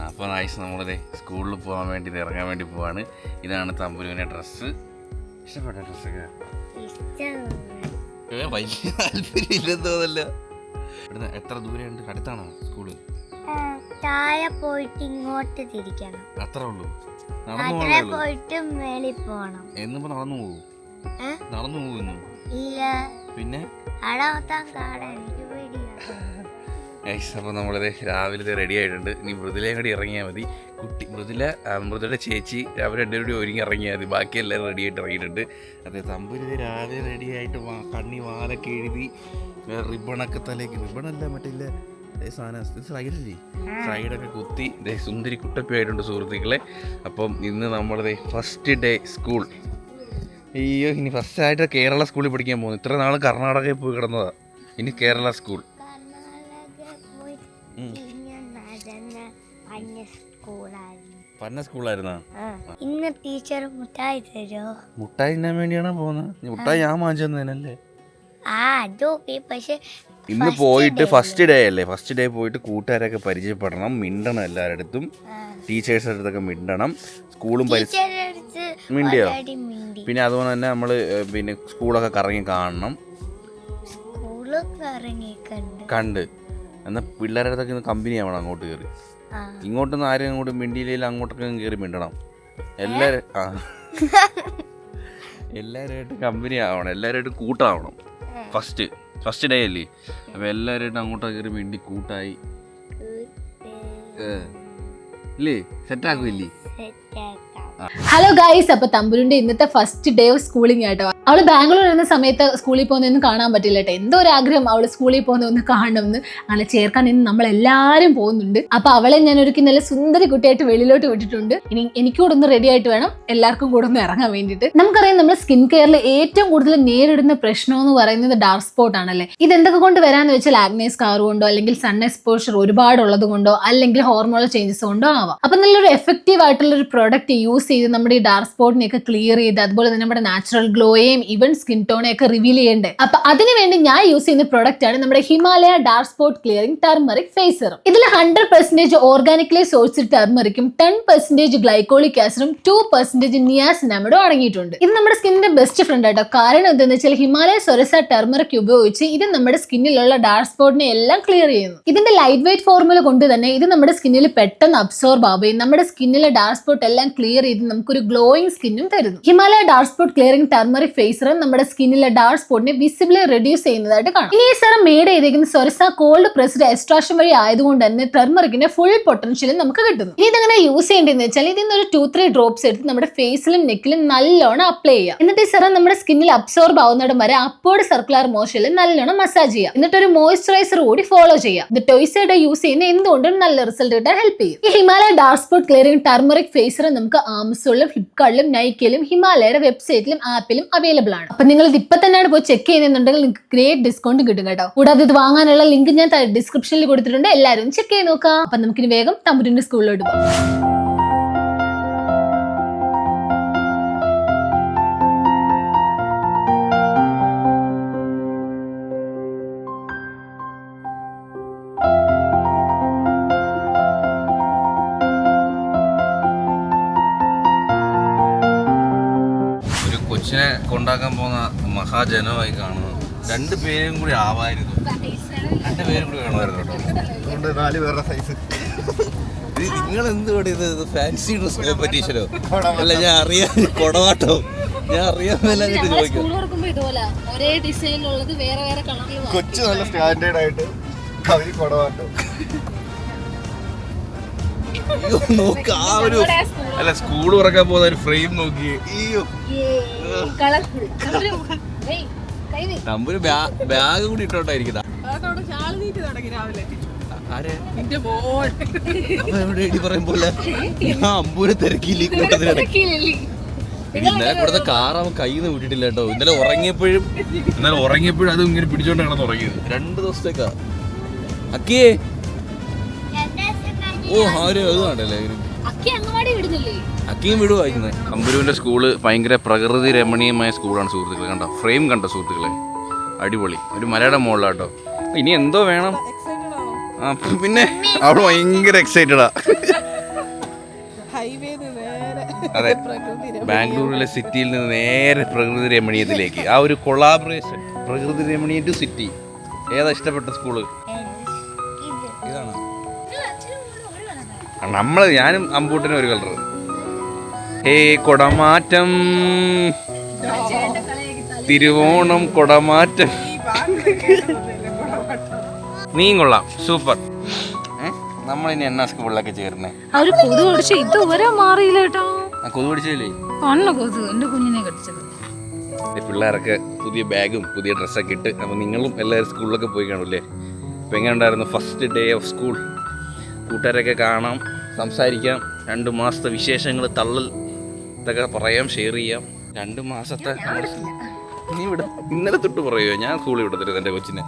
അപ്പോൾ നൈസ്, നമ്മളത് സ്കൂളിൽ പോകാൻ വേണ്ടി ഇറങ്ങാൻ വേണ്ടി പോവാണ്. ഇതാണ് തമ്പുരുവിൻ്റെ ഡ്രസ്സ്. ഇഷ്ടപ്പെട്ട ഡ്രസ്സൊക്കെ വലിയ താല്പര്യം ഇല്ലെന്ന് തോന്നല്ല. ഇവിടുന്ന് എത്ര ദൂരമുണ്ട്? അടുത്താണോ സ്കൂള്? താഴെ പോയിട്ട് ഇങ്ങോട്ട് തിരിക്കണം. അത്രേ ഉള്ളൂ? പോയിട്ട് മേളിൽ പോണം. എന്നിപ്പോ നടന്നു പോകും? നടന്നു പോകുന്നു? ഇല്ല. പിന്നെ അപ്പോൾ നമ്മളിത് രാവിലെ റെഡി ആയിട്ടുണ്ട്. ഇനി മൃദുലയും കൂടി ഇറങ്ങിയാൽ മതി. കുട്ടി മൃദുല ചേച്ചി അവർ രണ്ടുപേരും കൂടി ഒരുങ്ങി ഇറങ്ങിയാൽ മതി. ബാക്കി എല്ലാവരും റെഡി ആയിട്ട് ഇറങ്ങിയിട്ടുണ്ട്. അതെ, തമ്പുരുത് രാവിലെ റെഡി ആയിട്ട് കണ്ണി വാലൊക്കെ എഴുതി റിബണൊക്കെ തലേക്ക്, റിബണല്ല മറ്റില്ല സാധനം സൈഡല്ലേ, സൈഡൊക്കെ കുത്തി സുന്ദരി കുട്ടപ്പി ആയിട്ടുണ്ട് സുഹൃത്തുക്കളെ. അപ്പം ഇന്ന് നമ്മളിത് ഫസ്റ്റ് ഡേ സ്കൂൾ. അയ്യോ, ഇനി ഫസ്റ്റ് ആയിട്ട് കേരള സ്കൂളിൽ പഠിക്കാൻ പോകുന്നു. ഇത്ര നാൾ കർണാടകയിൽ പോയി കിടന്നതാണ്. ഇനി കേരള സ്കൂൾ. പന്ന സ്കൂളായിരുന്നാ? ഇന്ന് ടീച്ചർ മുട്ടായി തരോ? മുട്ടായി തിന്നാൻ വേണ്ടിയാണോ പോകുന്നത്? മുട്ടായി ഞാൻ വാങ്ങിച്ചു തന്നേനല്ലേ. പക്ഷെ ഇന്ന് പോയിട്ട് ഫസ്റ്റ് ഡേ അല്ലേ, ഫസ്റ്റ് ഡേ പോയിട്ട് കൂട്ടുകാരൊക്കെ പരിചയപ്പെടണം, മിണ്ടണം, എല്ലാവരുടെ അടുത്തും ടീച്ചേഴ്സിൻ്റെ അടുത്തൊക്കെ മിണ്ടണം. സ്കൂളും മിണ്ടിയോ? പിന്നെ അതുപോലെ തന്നെ നമ്മൾ പിന്നെ സ്കൂളൊക്കെ കറങ്ങി കാണണം. കണ്ട് എന്നാൽ പിള്ളേരുടെ അടുത്തൊക്കെ ഇന്ന് കമ്പനി ആവണം. അങ്ങോട്ട് കയറി ഇങ്ങോട്ടൊന്നും ആരും അങ്ങോട്ട് മിണ്ടിയില്ലെങ്കിൽ അങ്ങോട്ടൊക്കെ കയറി മിണ്ടണം. എല്ലാവരുമായിട്ട് കമ്പനി ആവണം, എല്ലാവരുമായിട്ട് കൂട്ടാവണം. ഫസ്റ്റ് ഡേ അല്ലേ, അപ്പോൾ എല്ലാവരുമായിട്ട് അങ്ങോട്ടൊക്കെ കയറി മിണ്ടി കൂട്ടായി ഇല്ലേ, സെറ്റാക്കുമില്ലേ? ഹലോ ഗൈസ്, അപ്പൊ തമ്പുരുന്റെ ഇന്നത്തെ ഫസ്റ്റ് ഡേ ഓഫ് സ്കൂളിംഗ് ആട്ടോ. അവള് ബാംഗ്ലൂർ എന്ന സമയത്ത് സ്കൂളിൽ പോകുന്നൊന്നും കാണാൻ പറ്റില്ല കേട്ടോ. എന്തോ ഒരു ആഗ്രഹം അവള് സ്കൂളിൽ പോകുന്ന ഒന്ന് കാണണമെന്ന്. അങ്ങനെ ചേർക്കാൻ ഇന്ന് നമ്മളെല്ലാവരും പോകുന്നുണ്ട്. അപ്പൊ അവളെ ഞാൻ ഒരുക്കി നല്ല സുന്ദരി കുട്ടിയായിട്ട് വെളിയിലോട്ട് വിട്ടിട്ടുണ്ട്. ഇനി എനിക്കൂടെ ഒന്ന് റെഡി ആയിട്ട് വേണം എല്ലാവർക്കും കൂടെ ഒന്ന് ഇറങ്ങാൻ വേണ്ടിയിട്ട്. നമുക്കറിയാം, നമ്മുടെ സ്കിൻ കെയറിൽ ഏറ്റവും കൂടുതൽ നേരിടുന്ന പ്രശ്നം എന്ന് പറയുന്നത് ഡാർക്ക് സ്പോട്ട് ആണല്ലേ. ഇതെന്തൊക്കെ കൊണ്ട് വരാന്ന് വെച്ചാൽ ആഗ്നേ സ്കാർ കൊണ്ടോ, അല്ലെങ്കിൽ സൺ എക്സ്പോഷർ ഒരുപാടുള്ളത് കൊണ്ടോ, അല്ലെങ്കിൽ ഹോർമോണൽ ചേഞ്ചസ് കൊണ്ടോ ആവാം. അപ്പൊ നല്ലൊരു എഫക്റ്റീവ് ആയിട്ടുള്ള ഒരു പ്രോഡക്റ്റ് യൂസ് ചെയ്ത് നമ്മുടെ ഈ ഡാർക്ക് സ്പോട്ടിനെയൊക്കെ ക്ലിയർ ചെയ്ത്, അതുപോലെ തന്നെ നമ്മുടെ നാച്ചുറൽ ഗ്ലോയെയും ഈവൻ സ്കിൻ ടോണെയൊക്കെ റിവീൽ ചെയ്യേണ്ടത്. അപ്പൊ അതിനുവേണ്ടി ഞാൻ യൂസ് ചെയ്യുന്ന പ്രോഡക്റ്റ് ആണ് നമ്മുടെ Himalaya dark spot clearing turmeric face serum. ഇതിൽ 100% ഓർഗാനിക്കലി സോഴ്സ്ഡ് ടർമറിക്കും 10% ഗ്ലൈക്കോളിക് ആസിഡും 2% നിയാസിനാമിഡും അടങ്ങിയിട്ടുണ്ട്. ഇത് നമ്മുടെ സ്കിന്നിന്റെ ബെസ്റ്റ് ഫ്രണ്ട് ആട്ടോ. കാരണം എന്താണെന്ന് വെച്ചാൽ ഹിമാലയ സൊരസ ടർമറിക് ഉപയോഗിച്ച് ഇത് നമ്മുടെ സ്കിന്നിലുള്ള ഡാർക്ക് സ്പോട്ടിനെ എല്ലാം ക്ലിയർ ചെയ്യുന്നു. ഇതിന്റെ ലൈറ്റ് വെയിറ്റ് ഫോർമുല കൊണ്ട് തന്നെ ഇത് നമ്മുടെ സ്കിന്നിൽ പെട്ടെന്ന് അബ്സോർബ് ആവുകയും നമ്മുടെ സ്കിന്നിലെ ഡാർക്ക് സ്പോട്ട് എല്ലാം ക്ലിയർ ചെയ്ത് നമുക്കൊരു ഗ്ലോയിങ് സ്കിന്നും തരുന്നു. Himalaya dark spot clearing turmeric face serum നമ്മുടെ സ്കിന്നിലെ ഡാർക്ക് സ്പോട്ടിനെ വിസിബിളി റെഡ്യൂസ് ചെയ്യുന്നതായിട്ട് കാണാം. ഇനി ഈ സെറം മെയ്ഡ് ചെയ്തിരിക്കുന്ന സൊരസ കോൾഡ് പ്രസ്ഡ് എക്സ്ട്രാക്ഷൻ വഴി ആയതുകൊണ്ട് തന്നെ ടർമറിക്കിന്റെ ഫുൾ പൊട്ടൻഷ്യലും നമുക്ക് കിട്ടുന്നു. ഇനി ഇതെങ്ങനെ യൂസ് ചെയ്യേണ്ടതെന്ന് വെച്ചാൽ ഇതിൽ നിന്ന് ഒരു 2-3 ഡ്രോപ്സ് എടുത്ത് നമ്മുടെ ഫേസിലും നെക്കിലും നല്ലോണം അപ്ലൈ ചെയ്യുക. എന്നിട്ട് ഈ സെറം നമ്മുടെ സ്കിന്നിൽ അബ്സോർബ് ആവുന്നിടം വരെ അപ്വേർഡ് സർക്കുലർ മോഷനിൽ നല്ലോണം മസാജ് ചെയ്യുക. എന്നിട്ട് ഒരു മോയ്സ്ചറൈസർ കൂടി ഫോളോ ചെയ്യുക. ഇത് ടോയ്സൈഡ് യൂസ് ചെയ്യുന്ന എന്തുകൊണ്ടും നല്ല റിസൾട്ട് കിട്ടാൻ ഹെൽപ്പ് ചെയ്യും. ഈ Himalaya dark spot clearing turmeric face serum നമുക്ക് ആമസോണിലും ഫ്ലിപ്കാർട്ടിലും നൈക്കയിലും ഹിമാലയയുടെ വെബ്സൈറ്റിലും ആപ്പിലും അവൈലബിൾ ആണ്. അപ്പൊ നിങ്ങൾ ഇത് ഇപ്പൊ തന്നെയാണ് പോയി ചെക്ക് ചെയ്യുന്നുണ്ടെങ്കിൽ നിങ്ങൾക്ക് ഗ്രേറ്റ് ഡിസ്കൗണ്ട് കിട്ടും കേട്ടോ. കൂടാതെ ഇത് വാങ്ങാനുള്ള ലിങ്ക് ഞാൻ ഡിസ്ക്രിപ്ഷനിൽ കൊടുത്തിട്ടുണ്ട്. എല്ലാവരും ചെക്ക് ചെയ്ത് നോക്കാം. അപ്പൊ നമുക്കിനി വേഗം തമ്പുരുന്റെ സ്കൂളിലോട്ട് പോകാം. കൊച്ചിനെ കൊണ്ടാക്കാൻ പോകുന്ന മഹാജനമായി കാണുന്നു. രണ്ടുപേരും കൂടി ആവായിരുന്നു, രണ്ടുപേരും കൂടി വേണമായിരുന്നു കേട്ടോ. 4 പേരുടെ സൈസ്. നിങ്ങൾ എന്തുകൊണ്ട് ഇത് ഫാൻസി ഡ്രസ് കോമ്പറ്റീഷനോ? അല്ല, ഞാൻ അറിയാൻ കൊടവാട്ടോ, ഞാൻ അറിയാമെന്നല്ല ചോദിക്കും. കൊച്ചു നല്ല സ്റ്റാൻഡേർഡ് ആയിട്ട് കൊടവാട്ടോ. നോക്ക് ആ ഒരു, അല്ല സ്കൂൾ തുറക്കാൻ പോകുന്ന ഒരു ഫ്രെയിം നോക്കി. നമ്പര് ബാഗ് കൂടി ഇട്ടോണ്ടായിരിക്കും. പറയുമ്പോലെ ഞാൻ അമ്പൂരെ തിരക്കില്ല ഈ കൂട്ടത്തിനിടയ്ക്ക്. ഇന്നലെ ഇവിടുത്തെ കാർ അവൻ കയ്യിൽ നിന്ന് വിട്ടിട്ടില്ല കേട്ടോ. ഇന്നലെ ഉറങ്ങിയപ്പോഴും അത് ഇങ്ങനെ പിടിച്ചോണ്ട് കിടന്ന് ഉറങ്ങിയത് 2 ദിവസത്തേക്കാ. അക്കിയേ അക്കിയും വിടുവായിരുന്നത്. അമ്പുരുവിന്റെ സ്കൂള് ഭയങ്കര പ്രകൃതി രമണീയമായ സ്കൂളാണ് സുഹൃത്തുക്കളെ. കണ്ടോ ഫ്രെയിം കണ്ടോ സുഹൃത്തുക്കളെ, അടിപൊളി. ഒരു മലയുടെ മുകളിലാട്ടോ. ഇനി എന്തോ വേണം. പിന്നെ അവള് ഭയങ്കര എക്സൈറ്റഡാ. അതെ, ബാംഗ്ലൂരിലെ സിറ്റിയിൽ നിന്ന് നേരെ പ്രകൃതി രമണീയത്തിലേക്ക്. ആ ഒരു കൊളാബറേഷൻ, പ്രകൃതി രമണീയ ടു സിറ്റി. ഏതാ ഇഷ്ടപ്പെട്ട സ്കൂള്? ഇതാണോ? ഞാനും അമ്പൂട്ടിനും ഒരു കളർ. കൊടമാറ്റം, തിരുവോണം കൊടമാറ്റം. നീയും കൊള്ളാം, സൂപ്പർ. നമ്മളിനി എന്നാ സ്കൂളിലൊക്കെ ചേർന്നേ? ഇതുവരെ മാറിയില്ല കേട്ടോ. കൊതു പിടിച്ചില്ലേ? എന്റെ കുഞ്ഞിനെ കടിച്ചത്. പിള്ളേരൊക്കെ പുതിയ ബാഗും പുതിയ ഡ്രസ്സൊക്കെ ഇട്ട്. അപ്പോൾ നിങ്ങളും എല്ലാവരും സ്കൂളിലൊക്കെ പോയി കാണൂല്ലേ? അപ്പോൾ എങ്ങനെ ഉണ്ടായിരുന്നു ഫസ്റ്റ് ഡേ ഓഫ് സ്കൂൾ? കൂട്ടുകാരൊക്കെ കാണാം, സംസാരിക്കാം, 2 മാസത്തെ വിശേഷങ്ങൾ, തള്ളൽ ഇതൊക്കെ പറയാം, ഷെയർ ചെയ്യാം. 2 മാസത്തെ നീ വിട, ഇന്നലെ തൊട്ട് പറയുമോ ഞാൻ സ്കൂളിൽ വിടത്തരുത് എൻ്റെ കൊച്ചിനെ?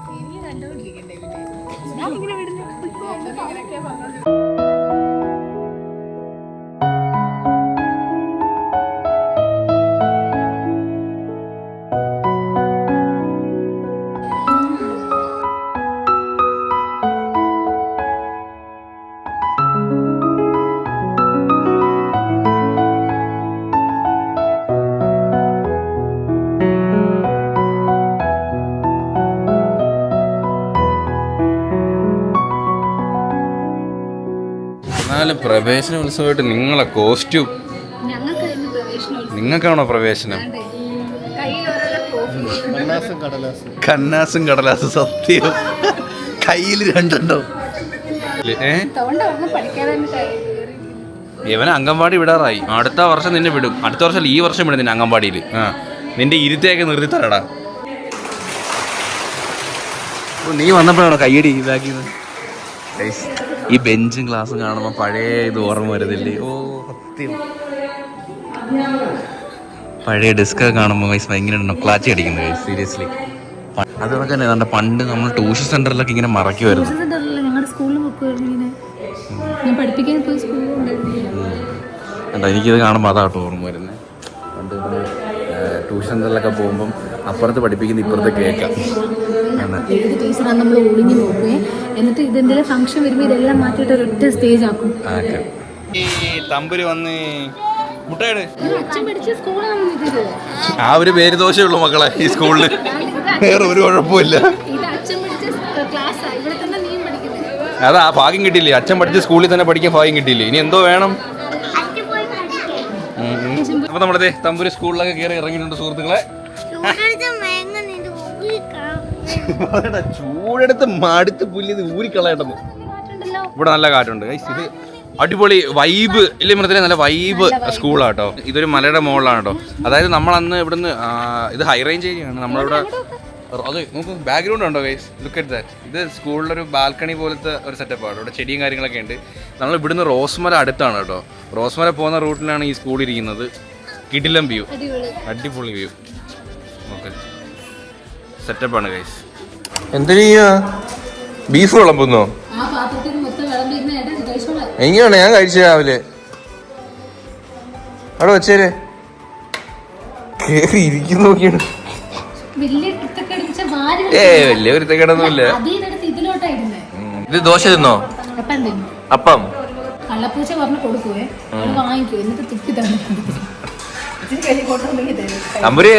എന്നാലും പ്രവേശന ഉത്സവമായിട്ട് നിങ്ങളെ കോസ്റ്റ്യൂം, നിങ്ങൾക്കാണോ പ്രവേശനം? കന്നാസും കടലാസും. സത്യം, കയ്യിൽ 2 ഉണ്ടോ? ഇവനെ അംഗൻവാടി വിടാറായി. അടുത്ത വർഷം നിന്നെ വിടും. അടുത്ത വർഷം ഈ വർഷം വിടും നിന്നെ അംഗൻവാടിയിൽ. നിന്റെ ഇരുത്തേക്ക് നിർത്തി തരടാ. നീ വന്നപ്പോഴാണോ കയ്യടി ഇതാക്കിയത്? ഈ ബെഞ്ചും ക്ലാസ്സും കാണുമ്പോൾ പഴയ ഇത് ഓർമ്മ വരുന്നില്ലേ? ഓ സത്യം, പഴയ ഡെസ്കൊക്കെ കാണുമ്പോൾ ഭയങ്കര നൊക്ലാച്ചി അടിക്കുന്നത് സീരിയസ്ലി. അതുകൊണ്ട് തന്നെ നമ്മുടെ പണ്ട് നമ്മൾ ട്യൂഷൻ സെന്ററിലൊക്കെ ഇങ്ങനെ മറക്കുമായിരുന്നു. എനിക്കിത് കാണുമ്പോൾ അതാട്ടോ ഓർമ്മ വരുന്നത്. പണ്ട് നമ്മൾ ട്യൂഷൻ സെന്ററിലൊക്കെ പോകുമ്പം അപ്പുറത്ത് പഠിപ്പിക്കുന്ന ഇപ്പുറത്തെ കേൾക്കാം. ടീച്ചറാണ് നമ്മൾ ഒളിഞ്ഞു നോക്കുകയെ, എന്നിട്ട് ഇതെന്തെങ്കിലും ഫംഗ്ഷൻ വരുമ്പോൾ ഇതെല്ലാം മാറ്റിയിട്ട് ഒരൊറ്റ സ്റ്റേജ് ആക്കും. തമ്പുര് വന്ന് മുട്ടയുടെ അച്ഛൻ പഠിച്ച സ്കൂളാണ് ഇത്. ആ ഒരു പേര് ദോഷമുള്ളൂ മക്കളെ ഈ സ്കൂളിൽ, വേറെ ഒരു കുഴപ്പമില്ല. ഇത് അച്ഛൻ പഠിച്ച ക്ലാസ്സാ, ഇവിടെ തന്നെ നീ പഠിക്കുന്നത്. അതാ ഭാഗ്യം കിട്ടിയില്ലേ, അച്ഛൻ പഠിച്ച സ്കൂളിൽ തന്നെ പഠിക്കാൻ ഭാഗ്യം കിട്ടിയില്ലേ? ഇനി എന്തോ വേണം? അപ്പൊ നമ്മളെ തമ്പുര് സ്കൂളിലൊക്കെ കയറി ഇറങ്ങിയിട്ടുണ്ട് സുഹൃത്തുക്കളെ. ചൂടെടുത്ത് മടുത്ത് പുല്ലിയത് ഊരിക്കളയണ്ടെന്ന്. ഇവിടെ നല്ല കാറ്റുണ്ട്. ഇത് അടിപൊളി വൈബ് ഇല്ലേ മൃത്തിലെ? നല്ല വൈബ് സ്കൂളാട്ടോ. ഇതൊരു മലയുടെ മുകളിലാണ് കേട്ടോ. അതായത് നമ്മളന്ന് ഇവിടുന്ന് ഇത് ഹൈ റേഞ്ച് ഏരിയയാണ് നമ്മളിവിടെ. അത് നോക്കൂ, ബാക്ക്ഗ്രൗണ്ട് ഉണ്ടോ ഗൈസ്? Look at that. ഇത് സ്കൂളിലൊരു ബാൽക്കണി പോലത്തെ ഒരു സെറ്റപ്പാണ്. ഇവിടെ ചെടിയും കാര്യങ്ങളൊക്കെ ഉണ്ട്. നമ്മൾ ഇവിടുന്ന് റോസ്മല അടുത്താണ് കേട്ടോ. റോസ്മല പോകുന്ന റൂട്ടിലാണ് ഈ സ്കൂൾ ഇരിക്കുന്നത്. കിടിലം വ്യൂ, അടിപൊളി വ്യൂ. ഓക്കെ, സെറ്റപ്പാണ് ഗൈസ്. എന്തിനാ ബീഫ് വിളമ്പുന്നോ? എങ്ങനെയാണ് ഞാൻ കഴിച്ച രാവിലെ? അവിടെ വെച്ചേരെ കേറി ഇരിക്കുന്നു നോക്കിയാണ്. വലിയ വൃത്തിക്കേടൊന്നുമില്ല. ഇത് ദോശ തിന്നോ? അപ്പം കള്ളപ്പൂച്ച പറഞ്ഞു കൊടുക്കുവേ, വാങ്ങിക്കോ, എന്നിട്ട് തുപ്പി തന്നെ. തമ്പുരേ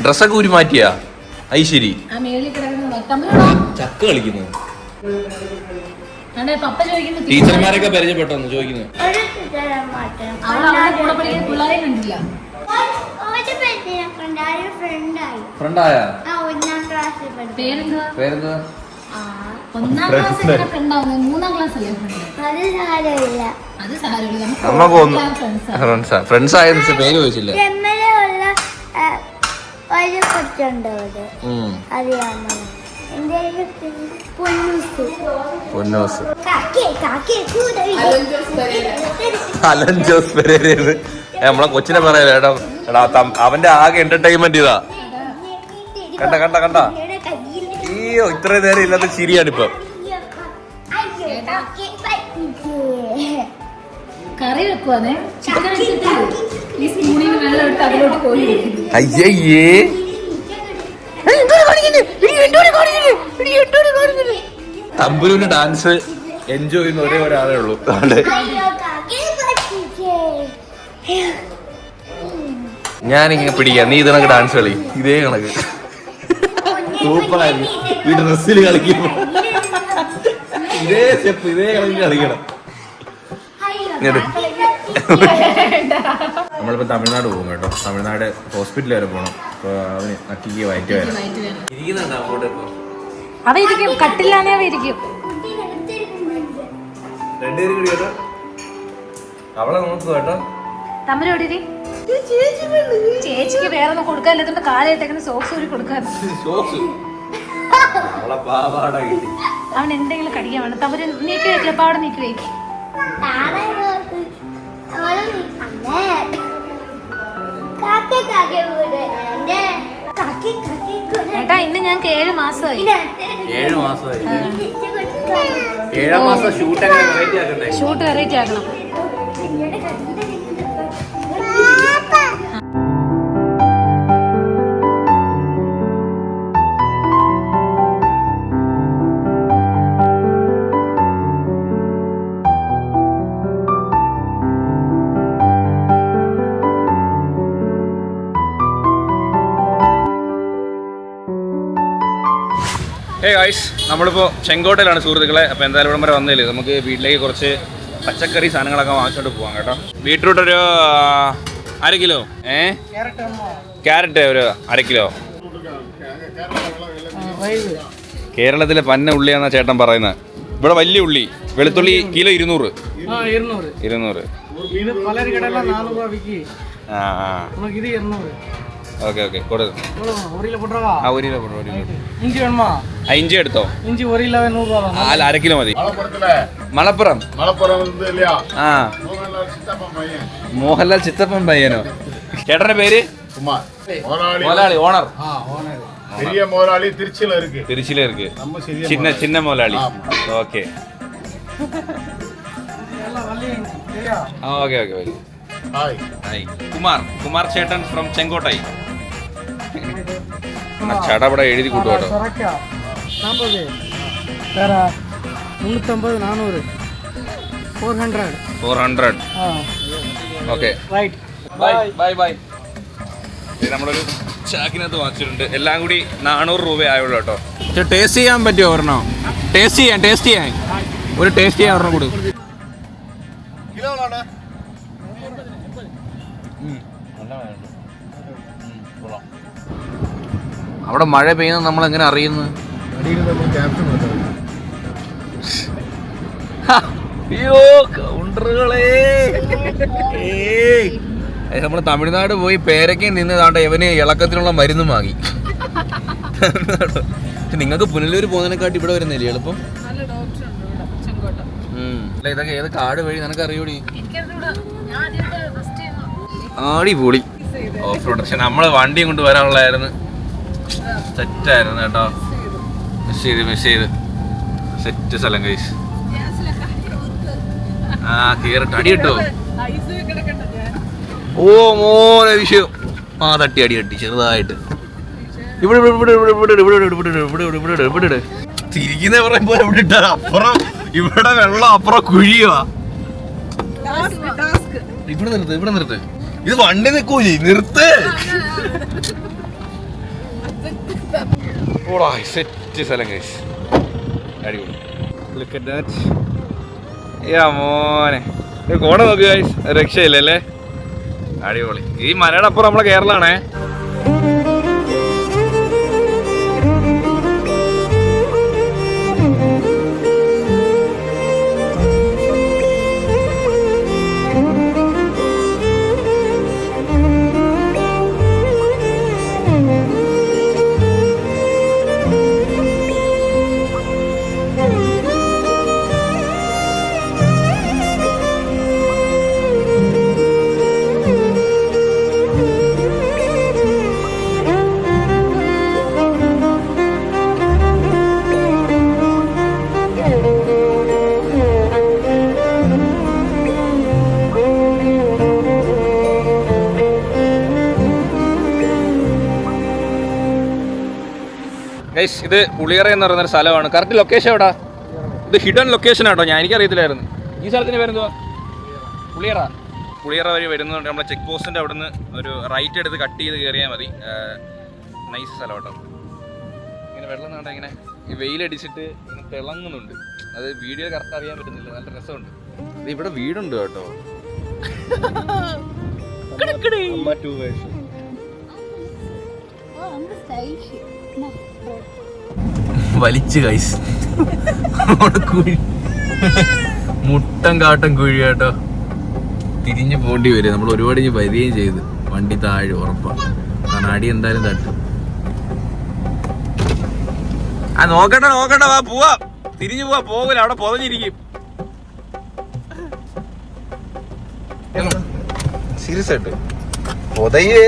ഡ്രസ്സൊക്കെ ഊരി മാറ്റിയാ? ഐശ്വരി ചക്ക കളിക്കുന്നു. പപ്പ ചോദിക്കുന്നു ടീച്ചർമാരൊക്കെ പരിചയപ്പെട്ടോന്ന് ചോദിക്കുന്നു. പിള്ളേരെ കണ്ടില്ല. ഫ്രണ്ടായാ? പേരെന്താ? 1ാം ക്ലാസ് ഫ്രണ്ടാവുന്നത്, 3ാം ക്ലാസ് അല്ലേ ഫ്രണ്ട്? അത് സാരമില്ല. ഫ്രണ്ട്സ് ആയത് പേര് ചോദിച്ചില്ല. ഒരു കൊച്ചുണ്ട് അറിയാമോ? പൊന്നൂസ്. Alan Jose Pereira. നമ്മളെ കൊച്ചിനെ പറയാ എടാ, അവന്റെ ആകെ എന്റർടൈൻമെന്റ് ഇതാ. കണ്ട അയ്യോ, ഇത്രയും നേരം ഇല്ലാത്ത ചിരിയാണിപ്പൊ. കറി വെക്കുവാന്നേ, ചിക്കൻ എടുത്തിട്ട് ഈ സ്പൂണിൽ വെള്ളം എടുത്ത് അതിലോട്ട് കോരി വെക്കുന്നു. അയ്യേ തമ്പുരുവിന്റെ ഡാൻസ് എൻജോയ് ചെയ്യുന്ന ഒരേ ഒരാളേ ഉള്ളൂ. ഞാനിങ്ങനെ പിടിക്കാം, നീ ഇതിനൊക്കെ ഡാൻസ് കളി. ഇതേ കണക്ക് സൂപ്പറായിരുന്നു. ഈ ഡ്രസ്സിൽ കളിക്കുമ്പോ ഇതേ സ്റ്റെപ്പ് ഇതേ കണക്ക് കളിക്കണം. നമ്മളിപ്പോ തമിഴ്നാട് പോകും കേട്ടോ. തമിഴ്നാട് ഹോസ്പിറ്റൽ വരെ പോകണം. അപ്പൊ അവന് നക്കിക്ക് വയറ്റ് വരാം. അവയിരിക്കും കട്ടില്ലാന്നേ അവയിരിക്കും. രണ്ടുപേരും കൂടി കേട്ടോ. അവളെ നോക്കുക കേട്ടോ. തമ്മിലോടി ചേച്ചിക്ക് വേറെ ഒന്നും കൊടുക്കാനില്ലാത്തോണ്ട് കാലായിട്ടേക്കുന്ന സോക്സ് ഊരി കൊടുക്കാൻ. അവൻ എന്തെങ്കിലും കടിക്കാൻ വേണം. തമ്മിൽ നീക്കി വെക്കില്ല, പാടെ നീക്കി വെക്കും. ഏട്ടാ ഇന്ന് ഞങ്ങൾക്ക് 7 മാസമായി. 7 മാസമായി. 7 മാസം ഷൂട്ട് വെറൈറ്റി ആക്കണം. ഹേ ഗായ്സ്, നമ്മളിപ്പോൾ ചെങ്കോട്ടയിലാണ് സുഹൃത്തുക്കളെ. അപ്പോൾ എന്തായാലും ഇവിടം വരെ വന്നതിൽ നമുക്ക് വീട്ടിലേക്ക് കുറച്ച് പച്ചക്കറി സാധനങ്ങളൊക്കെ വാങ്ങിച്ചോണ്ട് പോകാം കേട്ടോ. ബീട്രൂട്ട് ഒരു 1/2 കിലോ, ക്യാരറ്റ് ഒരു 1/2 കിലോ. കേരളത്തിലെ പന്ന ഉള്ളിയാണെന്നാണ് ചേട്ടൻ പറയുന്നത്. ഇവിടെ വലിയ ഉള്ളി വെളുത്തുള്ളി കിലോ 200. ഓക്കെ ഓക്കെ കൊടുക്കും. ഇഞ്ചി എടുത്തോ. ഇഞ്ചി 1 കിലോ മതി. മലപ്പുറം ആ മോഹൻലാൽ ചിത്തപ്പൻ പയ്യനോ? ചേട്ടന്റെ പേര് മോലാളി ഓണർ. തിരുച്ചില ഇருக்கு. ചിന്ന മോലാളി. Okay okay okay. കുമാർ ചേട്ടൻ ഫ്രം ചെങ്കോട്ടായി. ചടപട എഴുതി കൂട്ടുവാട്ടോ. 400. Okay bye. നമ്മളൊരു ചാക്കിനകത്ത് വാങ്ങിച്ചിട്ടുണ്ട്. എല്ലാം കൂടി 400 രൂപ ആയുള്ളൂ കേട്ടോ. ടേസ്റ്റ് ചെയ്യാൻ പറ്റുമോ ഒരെണ്ണം? ടേസ്റ്റ് ചെയ്യാൻ ഒരു ടേസ്റ്റ് ചെയ്യാൻ ഒരെണ്ണം കൊടുക്കും. അവിടെ മഴ പെയ്യുന്നത് നമ്മൾ എങ്ങനെ അറിയുന്നു? അയ്യോ കൗണ്ടറുകളെ. നമ്മൾ തമിഴ്നാട് പോയി പേരയ്ക്ക് നിന്നതാണ്ട് ഇവന് ഇളക്കത്തിനുള്ള മരുന്നും വാങ്ങി. നിങ്ങൾക്ക് പുനലൂർ പോകുന്നതിനെക്കാട്ടി ഇവിടെ വരുന്നില്ലേ എളുപ്പം? അല്ല ഇതൊക്കെ ഏത് കാട് വഴി നിനക്ക് അറിയൂടി? ആടിപൊളി ഓഫ് റോഡ്. പക്ഷെ നമ്മള് വണ്ടിയും കൊണ്ട് വരാനുള്ളതായിരുന്നു. സെറ്റായിരുന്നു കേട്ടോ. മിസ് ചെയ്ത് സെറ്റ് സ്ഥലം കഴിച്ച്. ആ കേറിട്ട് അടി കിട്ടോ? ഓ മോനെ വിഷയം. ആ തട്ടി അടി ചെറുതായിട്ട്. ഇവിടെ തിരിക്കുന്ന പറയുമ്പോ ഇവിടെ ഇട്ടാ അപ്പുറം ഇവിടെ വെള്ളം അപ്പുറം കുഴിയുവാ. ഇവിടെ നിർത്ത്. ഇത് വണ്ടി നിൽക്കൂലേ, നിർത്ത്. സെറ്റ് സ്ഥലം കഴിച്ച് അടിപൊളി. മോനെ കോട നോക്ക് ഗൈസ്, രക്ഷയില്ലല്ലേ? അടിപൊളി. ഈ മലയുടെ അപ്പുറം നമ്മളെ കേരളാണേ. ഗൈസ് ഇത് പുളിയറ എന്ന് പറയുന്നൊരു സ്ഥലമാണ്. കറക്റ്റ് ലൊക്കേഷൻ എവിടാ? ഇത് ഹിഡൻ ലൊക്കേഷൻ ആട്ടോ, ഞാൻ എനിക്കറിയത്തില്ലായിരുന്നു. ഈ സ്ഥലത്തിന് പേരെന്തുവാ? പുളിയറ വഴി വരുന്നുണ്ട്. നമ്മളെ ചെക്ക് പോസ്റ്റിൻ്റെ അവിടെ നിന്ന് ഒരു റൈറ്റ് എടുത്ത് കട്ട് ചെയ്ത് കയറിയാൽ മതി. നൈസ് സ്ഥലം കേട്ടോ. ഇങ്ങനെ വെള്ളം നാട്ടെ ഇങ്ങനെ ഈ വെയിലടിച്ചിട്ട് ഇങ്ങനെ തിളങ്ങുന്നുണ്ട്. അത് വീഡിയോ കറക്റ്റ് അറിയാൻ പറ്റുന്നില്ല, നല്ല രസമുണ്ട്. ഇത് ഇവിടെ വീടുണ്ട് കേട്ടോ. വലിച്ചു കൈസ് കുഴി, മുട്ടം കാട്ടം കുഴി കേട്ടോ. തിരിഞ്ഞു പോണ്ടി വരും. നമ്മൾ ഒരുപാട് ഇനി വരികയും ചെയ്ത് വണ്ടി താഴെ ഉറപ്പാണ്. കാരണം അടി എന്തായാലും തട്ടും. ആ നോക്കട്ടെ വാ പോവാ, തിരിഞ്ഞു പോവാ. പോകില്ല, അവിടെ പൊതഞ്ഞിരിക്കും. സീരിയസ് ആയിട്ട് പൊതയേ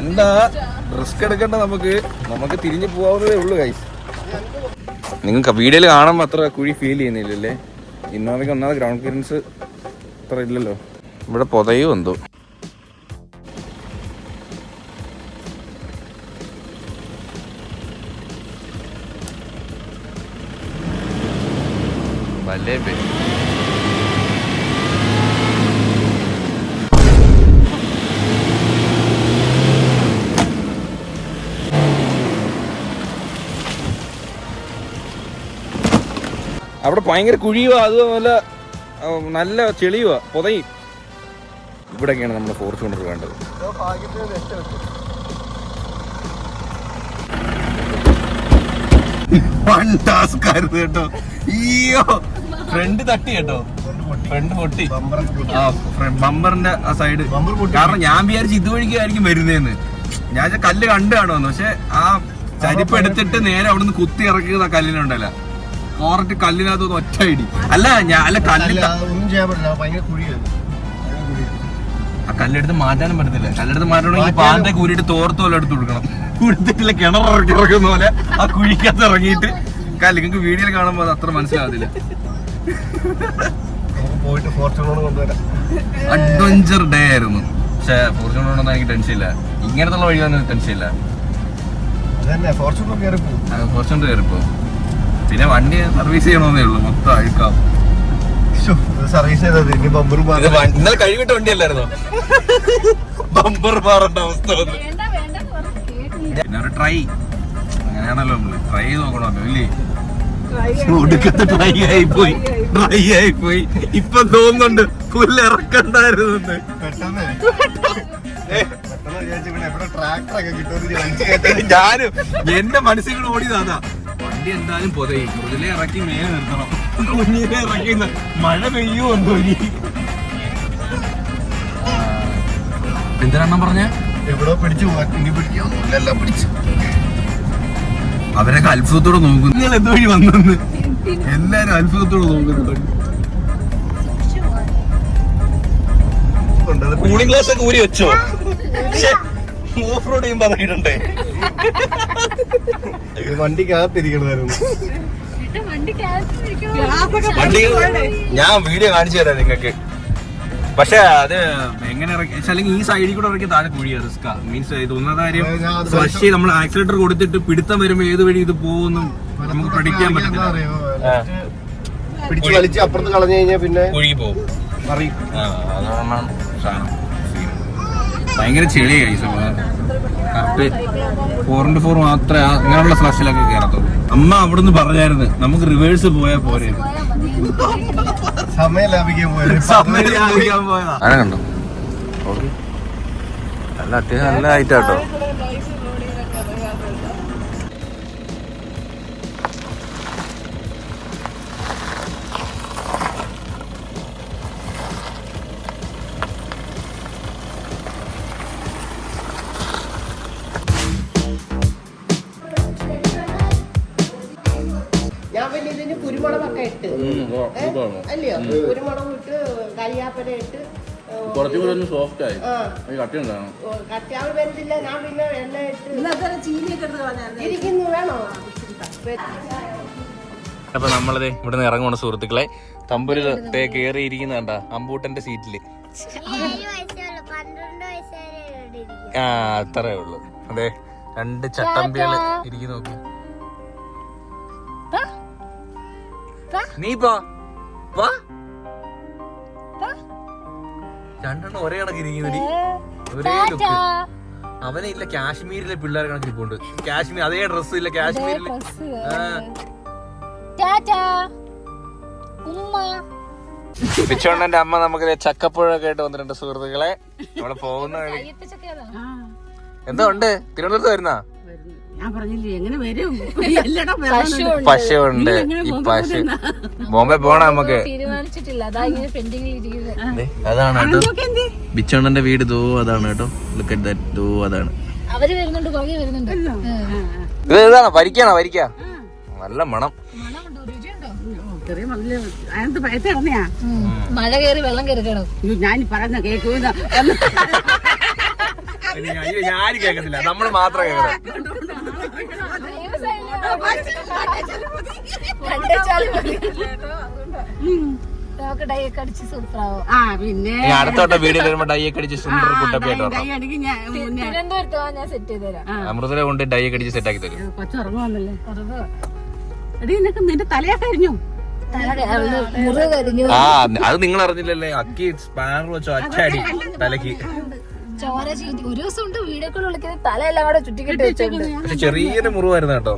എന്താ റിസ്ക് എടുക്കണ്ട. നമുക്ക് തിരിഞ്ഞു പോവാവുന്നതേ ഉള്ളൂ ഗൈസ്. നിങ്ങൾക്ക് വീഡിയോയിൽ കാണുമ്പോൾ അത്ര കുഴി ഫീൽ ചെയ്യുന്നില്ലല്ലേ? ഇന്നോവയ്ക്ക് ഒന്നാമത് ഗ്രൗണ്ട് ക്ലിയറൻസ് അത്ര ഇല്ലല്ലോ. ഇവിടെ പൊതയോ എന്തോ. വല്ലേ അവിടെ ഭയങ്കര കുഴിയുവാ, അതുപോലെ നല്ല ചെളിയുവാ, പൊതയും. ഇവിടെയൊക്കെയാണ് നമ്മൾ ഫോർച്യൂണർ വേണ്ടത്. കേട്ടോ. അയ്യോ ഫ്രണ്ട് തട്ടി കേട്ടോ, ഫ്രണ്ട് പൊട്ടി. ആ ബമ്പറിന്റെ ആ സൈഡ്. കാരണം ഞാൻ വിചാരിച്ചു ഇതുവഴിക്കായിരിക്കും വരുന്നതെന്ന്. ഞാൻ കല്ല് കണ്ടു കാണുമെന്ന്. പക്ഷെ ആ ചരിപ്പ് എടുത്തിട്ട് നേരെ അവിടുന്ന് കുത്തി ഇറക്കിയത് ആ കല്ലിനുണ്ടല്ലോ. കോററ്റ് കല്ലിനകത്ത് ഒറ്റ ഇടി. അല്ല കല്ലിൽ ആ കല്ലെടുത്ത് മാറ്റാനും പറ്റത്തില്ല. കല്ലെടുത്ത് മാറ്റണമെങ്കിൽ പാന്റെ കൂരിട്ട് തോർത്ത് പോലെ എടുത്ത് കൊടുക്കണം. കൊടുത്തിട്ടില്ല, കിണറിറക്കി ഇറക്കുന്ന പോലെ ആ കുഴിക്കകത്ത് ഇറങ്ങിയിട്ട് കല്ല്. നിങ്ങൾക്ക് വീഡിയോയിൽ കാണുമ്പോൾ അത് അത്ര മനസ്സിലാവത്തില്ല. അഡ്വഞ്ചർ ഡേ ആയിരുന്നു. പക്ഷെ ഫോർച്യൂണർ കൊണ്ടൊന്നും എനിക്ക് ടെൻഷൻ ഇല്ല. ഇങ്ങനത്തുള്ള വഴിയൊന്നും ടെൻഷൻ ഇല്ല. ഫോർച്യൂണർ കയറിപ്പോ പിന്നെ വണ്ടി സർവീസ് ചെയ്യണമെന്നേ ഉള്ളൂ. മൊത്തം അഴുക്കാവും. ഇന്നലെ കഴിവിട്ട വണ്ടിയല്ലായിരുന്നോ? ബമ്പർ മാറേണ്ട അവസ്ഥ വന്നു. പിന്നെ ഒരു ട്രൈ, അങ്ങനെയാണല്ലോ നമ്മള് ട്രൈ ചെയ്ത് നോക്കണമല്ലോ ഇല്ലേ? ഒടുക്കത്തെ ട്രൈ ആയിപ്പോയി. ഇപ്പൊ തോന്നുന്നുണ്ട് പുല്ല് ഇറക്കണ്ടായിരുന്നു. ഞാനും എന്റെ മനസ്സിൽ കൂടെ ഓടിയതാ. വണ്ടി എന്തായാലും പൊതയും. മുതലേ ഇറക്കി മേലെ നിർത്തണം. കുഞ്ഞിനെ ഇറക്കി മഴ പെയ്യോ എന്തോ. എന്തിനാ പറഞ്ഞ അവരൊക്കെ അത്ഭുതത്തോടെ നോക്കുന്നു. നിങ്ങൾ എന്തുവഴി വന്നെന്ന് എല്ലാരും അത്ഭുതത്തോടെ നോക്കുന്നു. കൂളിംഗ് ഗ്ലാസ് ഒക്കെ ഊരി വെച്ചോ? ഓഫ് റോഡ് ചെയ്യുമ്പോ പറഞ്ഞിട്ടുണ്ടേ വണ്ടിക്കകത്തിരിക്കണമായിരുന്നു. വണ്ടി ഞാൻ വീഡിയോ കാണിച്ചു തരാം നിങ്ങൾക്ക്. പക്ഷെ അത് എങ്ങനെ ഇറക്കി, അല്ലെങ്കിൽ ഈ സൈഡിൽ കൂടെ ഇറക്കി താഴെ കുഴിയാ റിസ്കാ. മീൻസ് ഇത് ഒന്നാമത്തെ കാര്യം, ഫ്ലഷ് നമ്മൾ ആക്സിലേറ്റർ കൊടുത്തിട്ട് പിടുത്തം വരുമ്പോ ഏത് വഴി ഇത് പോകുന്നു നമുക്ക് പ്രഡിക്റ്റ് ചെയ്യാൻ പറ്റില്ല. പിടിച്ചു വലിച്ച് അപ്പുറത്ത് കളഞ്ഞു കഴിഞ്ഞാൽ പിന്നെ കുഴി പോകും. അതാണ് സാധനം. ഭയങ്കര ചെളിയായി. കറക്റ്റ് 4x4 മാത്രമേ അങ്ങനെയുള്ള ഫ്ലഷിലൊക്കെ കയറത്തുള്ളൂ. അമ്മ അവിടുന്ന് പറഞ്ഞായിരുന്നു നമുക്ക് റിവേഴ്സ് പോയാൽ പോരെ. സമയം ലാഭിക്കാൻ പോയതാ. അങ്ങനെ കണ്ടോ? നല്ല അത്യാവശ്യം നല്ല ഹൈറ്റാട്ടോ. ഞാൻ പിന്നെ ഇതിന് കുരുമുളകൊക്കെ ഇട്ട് അല്ലയോ, കുരുമുളക് ഇട്ട് കരിയാപ്പല ഇട്ട് കുറച്ചുകൂടെ ഒന്ന് സോഫ്റ്റ് ആയി. കട്ടിയുണ്ടാണ്. കട്ടിയാവ് വരുന്നില്ല. ഞാൻ പിന്നെ എണ്ണ ഇട്ട് ഇരിക്കുന്നു. വേണോ? അപ്പൊ നമ്മളത് ഇവിടുന്ന് ഇറങ്ങുന്ന സുഹൃത്തുക്കളെ. തമ്പൂര് കയറിയിരിക്കുന്ന കണ്ട അമ്പൂട്ടന്റെ സീറ്റില്. ആ അത്രേ ഉള്ളു. അതെ, 2 ചട്ടമ്പികള് ഇരിക്കുന്നു. നോക്കി നീ പോ രണ്ടെണ്ണം ഒരേ കണക്കിരിക്കുന്നടി ഒരേ ലുക്ക്. അവനെ ഇല്ല കാശ്മീരിലെ പിള്ളേരെ കണക്കിരിപ്പുണ്ട്. കാശ്മീർ അതേ ഡ്രസ് ഇല്ല കാശ്മീരിലെ. പിച്ചോണ്ണന്റെ അമ്മ നമുക്ക് ചക്കപ്പുഴൊക്കെ ആയിട്ട് വന്നിട്ടുണ്ട് സുഹൃത്തുക്കളെ. നമ്മള് പോകുന്ന വഴി എന്താ ഉണ്ട്? തിരുവനന്തപുരത്ത് വരുന്ന ഞാൻ പറഞ്ഞില്ലേ എങ്ങനെ വരും? പശുണ്ട്. ഈ പശു ബോംബെ പോണ നമുക്ക്. അതാണ് കേട്ടോ ബിച്ചോണ്ണന്റെ വീട്. ദോ അതാണ് കേട്ടോ. Look at that. ദോ അതാണ്. അവര് വരുന്നുണ്ട്, പുറകെ വരുന്നുണ്ട്. ഇത് ഏതാണോ? വരിക്കാണോ? വരിക്ക നല്ല മണം. മഴ കയറി വെള്ളം കയറിക്കണോ? ഞാൻ പറയുന്ന കേൾക്കുന്ന ഞാൻ കേൾക്കത്തില്ല, നമ്മള് മാത്രം കേൾക്കണം. പിന്നെ അടുത്തോട്ട വീഡിയോ വരുമ്പോ ഡൈ ഒക്കെ അടിച്ച് സുന്ദർ കുട്ടപ്പിയായിട്ട് അമൃതനെ കൊണ്ട് ഡൈ ഒക്കെ അടിച്ച് സെറ്റ് ആക്കി തരും. കൊച്ചുറങ്ങുവന്നല്ലേ? എടി നിനക്ക് നിന്റെ തലയൊക്കെ കഴിഞ്ഞു. ആ അത് നിങ്ങൾ അറിഞ്ഞില്ലല്ലേ? അക്കി സ്പാനർ വെച്ചോ അച്ചടി തലക്ക്. ചോര ചീറ്റി ഒരു ദിവസം ഉണ്ട് വീഡിയോ കോൾ വിളിക്കുന്നത് തലയെല്ലാം കൂടെ ചുറ്റിക്കെട്ടി വെച്ചോണ്ട്. പക്ഷെ ചെറിയൊരു മുറിവായിരുന്നു കേട്ടോ.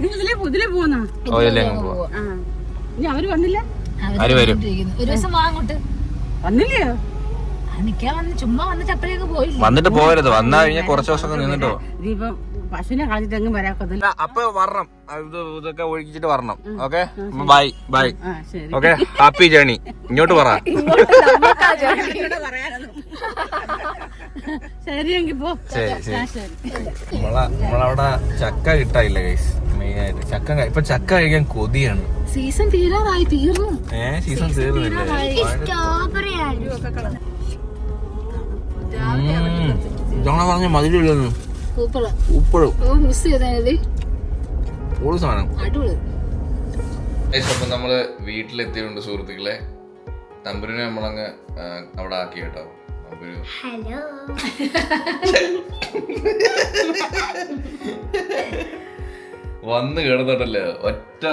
ഇതിലേ പോന്നാ അവര് വന്നില്ല. ആര് വരും? ഒരു ദിവസം വാങ്ങോട്ട് വന്നില്ലയോ? നിക്കാൻ വന്ന് ചുമ്മാ വന്നിട്ട് അപ്പഴേക്ക് പോയില്ല. വന്നിട്ട് പോകരുത്. വന്നാ കഴിഞ്ഞാൽ കുറച്ച് ദിവസം നിന്നിട്ടോ. ഇതിപ്പം പശുവിനെ കളഞ്ഞിട്ട് എങ്ങും വരാക്കത്തില്ല. അപ്പൊ വരണം. ഇതൊക്കെ ഒഴിച്ചിട്ട് വരണം. Okay bye bye. Okay happy journey. ഇങ്ങോട്ട് പറ. ശരിയെങ്കിൽ പോ. നമ്മളവിടെ ചക്ക കിട്ടായില്ല ഗൈസ്. മെയിൻ ആയിട്ട് ചക്ക ഇപ്പൊ ചക്ക കഴിക്കാൻ കൊതിയാണ്. സീസൺ തീരാറായി. തീർന്നു. സീസൺ തീർന്നില്ലേ? സ്ട്രോബെറി ആണ്. ഇതോണ പറഞ്ഞ മധുരമില്ലെന്ന്. ഉപ്പഴും മിസ് ചെയ്താൽ സാധനം അടിപൊളി. അപ്പൊ നമ്മള് വീട്ടിലെത്തിയിട്ടുണ്ട് സുഹൃത്തുക്കളെ. തമ്പുരിനെ നമ്മളങ്ങ് അവിടെ ആക്കി കേട്ടോ. ഹലോ വന്ന് കിടന്നിട്ടല്ലേ ഒറ്റ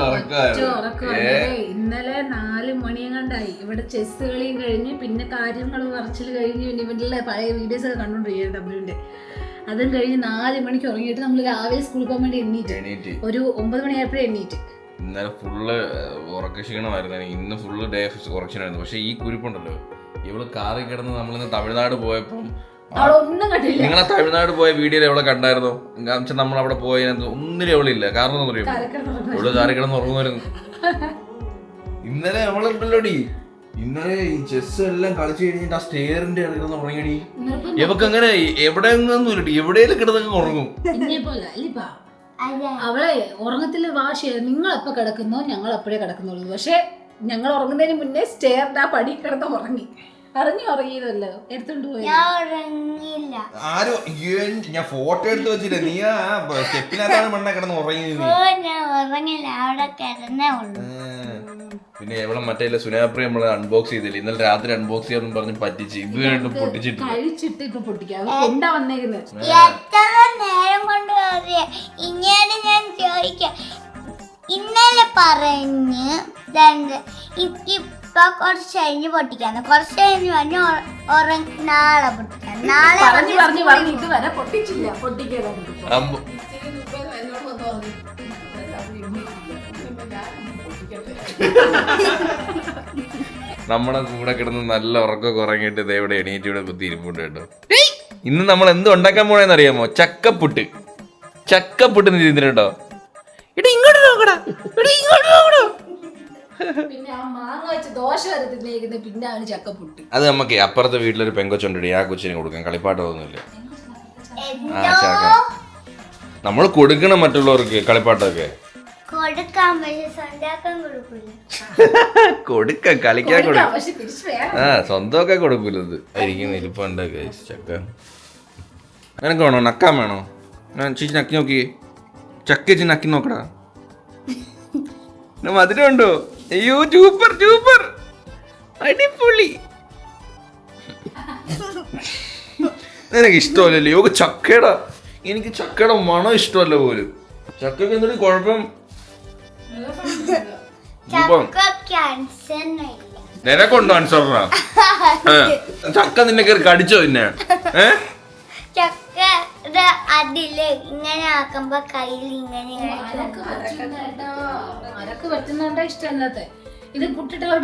ഇന്നലെ 4 മണിയെങ്ങാണ്ടായി. ഇവിടെ ചെസ് കളിയും കഴിഞ്ഞ് പിന്നെ കാര്യങ്ങൾ പറച്ചിൽ കഴിഞ്ഞ് പിന്നെ ഇവന്റെ പഴയ വീഡിയോസ് ഒക്കെ കണ്ടോണ്ടിരിക്കുന്നത് തമ്പുരിന്റെ. അതും കഴിഞ്ഞ് 4 മണിക്ക് ഉറങ്ങിയിട്ട് നമ്മൾ രാവിലെ സ്കൂളിൽ പോകാൻ വേണ്ടി എണ്ണീറ്റ് ഒരു 9 മണിയായപ്പോഴേ എണ്ണീറ്റ്. ഇന്നലെ ഫുള്ള് ഉറക്ക ക്ഷീണമായിരുന്നു. ഇന്ന് ഫുള്ള് ഡേ ഉറക്ഷീണമായിരുന്നു. പക്ഷെ ഈ കുരിപ്പുണ്ടല്ലോ, ഇവള് കാറിൽ കിടന്ന് നമ്മളിന്ന് തമിഴ്നാട് പോയപ്പം നിങ്ങളെ തമിഴ്നാട് പോയ വീഡിയോയിൽ എവിടെ കണ്ടായിരുന്നു? നമ്മൾ അവിടെ പോയതിനകത്ത് ഒന്നിനും എവളില്ല. കാരണം എന്താ പറയുക, അവള് കാറി കിടന്ന് ഉറങ്ങുമായിരുന്നു. ഇന്നലെ അവളുണ്ടല്ലോടി, ഇന്നലെ ഈ ചെസ് എല്ലാം കളിച്ചു കഴിഞ്ഞിട്ട് ആ സ്റ്റെയറിന്റെ കിടന്ന് ഉറങ്ങിയടി. ഇവക്ക് അങ്ങനെ എവിടെയൊന്നും ഇല്ലടി, എവിടെയെങ്കിലും കിടന്നങ്ങ് ഉറങ്ങും. അവളെ ഉറങ്ങത്തില് വാശിയായിരുന്നു. നിങ്ങൾ എപ്പോ കിടക്കുന്നോ ഞങ്ങൾ അപ്പോഴേ കിടക്കുന്നുള്ളൂ. പക്ഷെ ഞങ്ങൾ ഉറങ്ങുന്നതിന് മുന്നേ സ്റ്റെയറിന്റെ ആ പടി കിടന്ന് ഉറങ്ങി. ഉറങ്ങിയതല്ലോ എടുത്തോണ്ട് പോയി. ആരും ഞാൻ ഫോട്ടോ എടുത്ത് വെച്ചില്ല. നീ ആ സ്റ്റെപ്പിനകത്താണ് മണ്ണ കിടന്ന് ഉറങ്ങിയത്. പിന്നെ എവിടെ മറ്റേ സുനാപ്രി നമ്മള് അൺബോക്സ് ചെയ്തില്ല. ഇന്നലെ രാത്രി അൺബോക്സ് ചെയ്യാൻ പറഞ്ഞ് പറ്റിച്ച് ഇതുവരെ പൊട്ടിച്ചിട്ട് കഴിച്ചിട്ട് ഇപ്പൊ പൊട്ടിക്കാം. എന്താ വന്നേക്കുന്നത്? നേരം കൊണ്ട് ഇങ്ങനെ ഞാൻ ചോദിക്കാം. ഇന്നലെ പറഞ്ഞ് ഇപ്പൊ കുറച്ച് കഴിഞ്ഞ് പൊട്ടിക്കാന്ന്, കുറച്ച് കഴിഞ്ഞ് പറഞ്ഞ് നാളെ പൊട്ടിക്കാം. നാളെ പറഞ്ഞ് ഇതുവരെ പൊട്ടിച്ചില്ല. പൊട്ടിക്കാൻ നമ്മളെ കൂടെ കിടന്ന് നല്ല ഉറക്കമൊക്കെ ഉറങ്ങിയിട്ട് ഇതെവിടെ എണീറ്റ് ഇവിടെ കുത്തി ഇരിപ്പുണ്ട് കേട്ടോ. ഇന്ന് നമ്മൾ എന്ത് ഉണ്ടാക്കാൻ പോണെന്ന് അറിയാമോ? ചക്കപ്പുട്ട്. ചക്കപ്പുട്ട് ചെയ്തിട്ടുണ്ടോ? ഇടാ ഇങ്ങോട്ട് നോക്കടാ, ഇങ്ങോട്ട് നോക്കടാ. പിന്നെ ആ മാങ്ങ വെച്ച് ദോശ വരെ തിന്നേക്കുന്നത്. പിന്നെ അവന് ചക്കപ്പുട്ട്. അത് നമുക്ക് അപ്പുറത്തെ വീട്ടിലൊരു പെങ്കൊച്ചുണ്ടടി, ആ കൊച്ചിനെ കൊടുക്കാം. കളിപ്പാട്ടമൊന്നുമില്ല. നമ്മൾ കൊടുക്കണം മറ്റുള്ളവർക്ക് കളിപ്പാട്ടമൊക്കെ. കൊടുക്കാം, കളിക്കാൻ കൊടുക്കാം. സ്വന്തമൊക്കെ കൊടുക്കൂലത്. ആയിരിക്കും ഇരിപ്പുണ്ട് ചക്ക. നിനക്ക് വേണോ? നക്കാൻ വേണോ? ഞാൻ ചേച്ചി നക്കി നോക്കി. ചക്ക ചേച്ചി നക്കി നോക്കടാ. മധുരം ഉണ്ടോ? അയ്യോ സൂപ്പർ സൂപ്പർ അടിപൊളി. നിനക്ക് ഇഷ്ടമല്ലല്ലോ യോഗ ചക്കയുടെ? എനിക്ക് ചക്കയുടെ മണം ഇഷ്ടമല്ല പോലും. ചക്കക്ക് എന്തൊരു കുഴപ്പം? ചക്ക ക്യാൻസറിനില്ല. നിനക്കൊണ്ടോ ആൻസറിനാ? ചക്ക നിന്നെ കയറി കടിച്ചോ പിന്നെ? ചക്കയുടെ അതില് ഇങ്ങനെ ആക്കുമ്പോ കയ്യിൽ ഇങ്ങനെ അരക്ക് പറ്റുന്നുണ്ടോ ഇഷ്ടമല്ലാത്ത ഇത് പുട്ടിട്ടുള്ള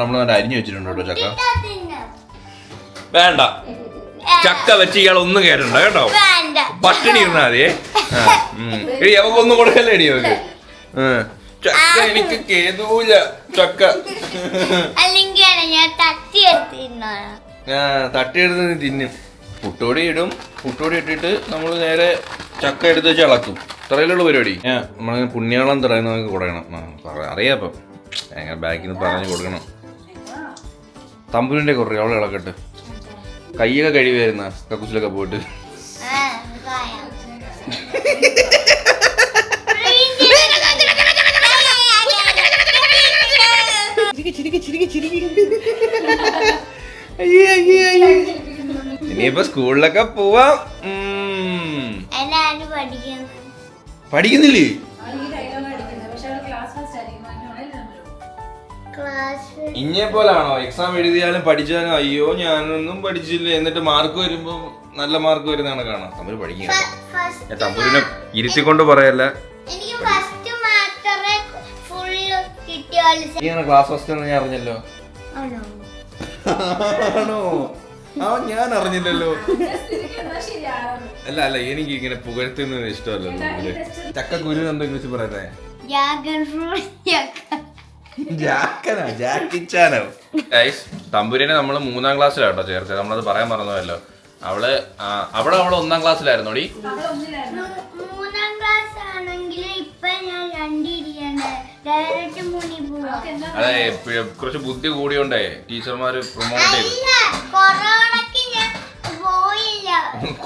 നമ്മൾ അരിഞ്ഞു വെച്ചിട്ടുണ്ട് കേട്ടോ ചക്ക. വേണ്ട, ചക്ക വെച്ച് ഇയാൾ ഒന്നും കേട്ടണ്ട കേട്ടോ. വേണ്ട. പട്ടിണി ഇരുന്നാ മതിയേ. എടി അവക്കൊന്നും കൊടുക്കല്ലേ എടി അവക്ക്. ചക്ക എനിക്ക് കേതൂല ചക്ക. അല്ലെങ്കിൽ ഞാൻ തട്ടിയെടുത്ത് നീ തിന്നും. പുട്ടോടി ഇടും. പുട്ടോടി ഇട്ടിട്ട് നമ്മൾ നേരെ ചക്ക എടുത്ത് വെച്ച് ഇളക്കും. ഇത്രയിലുള്ള പരിപാടി. നമ്മളിങ്ങനെ പുണ്യാളം തറയുന്ന നമുക്ക് കൊടുക്കണം. അറിയാപ്പം എങ്ങനെ ബാക്കിൽ നിന്ന് പറഞ്ഞു കൊടുക്കണം. തമ്പുരിൻ്റെ കുറേ അവളെ ഇളക്കട്ട്. കൈയൊക്കെ കഴിവായിരുന്ന കക്കൂസിലൊക്കെ പോയിട്ട്. ഇനിയിപ്പോ സ്കൂളിലൊക്കെ പോവാം. പഠിക്കുന്നില്ലേ? ഇഞ്ഞെ പോലാണോ? എക്സാം എഴുതിയാലും പഠിച്ചാലും അയ്യോ ഞാനൊന്നും പഠിച്ചില്ല എന്നിട്ട് മാർക്ക് വരുമ്പോ നല്ല മാർക്ക് വരുന്നതാണ് കാണാം. തമ്പുര് പഠിക്കുക. തമ്പുരിനെ ഇരുത്തിക്കൊണ്ട് പറയല്ല. ക്ലാസ് ഫസ്റ്റ് എന്ന് ഞാൻ അറിഞ്ഞല്ലോ. ആണോ? ഞാൻ അറിഞ്ഞില്ലല്ലോ. അല്ല എനിക്ക് ഇങ്ങനെ പുകഴ്ത്തുന്നത് ഇഷ്ടമല്ലല്ലോ. ചക്കക്കുരു എന്താ ഇംഗ്ലീഷ് പറയുന്നേ? തമ്പുരിനെ നമ്മള് 3ാം ക്ലാസ്സിലാട്ടോ ചേർത്തത്. നമ്മളത് പറയാൻ മറന്നുവല്ലോ. അവള് 1ാം ക്ലാസ്സിലായിരുന്നോടി. 3ാം ക്ലാസ് ആണെങ്കിൽ ഇപ്പൊ ഞാൻ 2 അതെ, കുറച്ച് ബുദ്ധി കൂടിയോണ്ടേ ടീച്ചർമാര് പ്രൊമോട്ട് ചെയ്തു.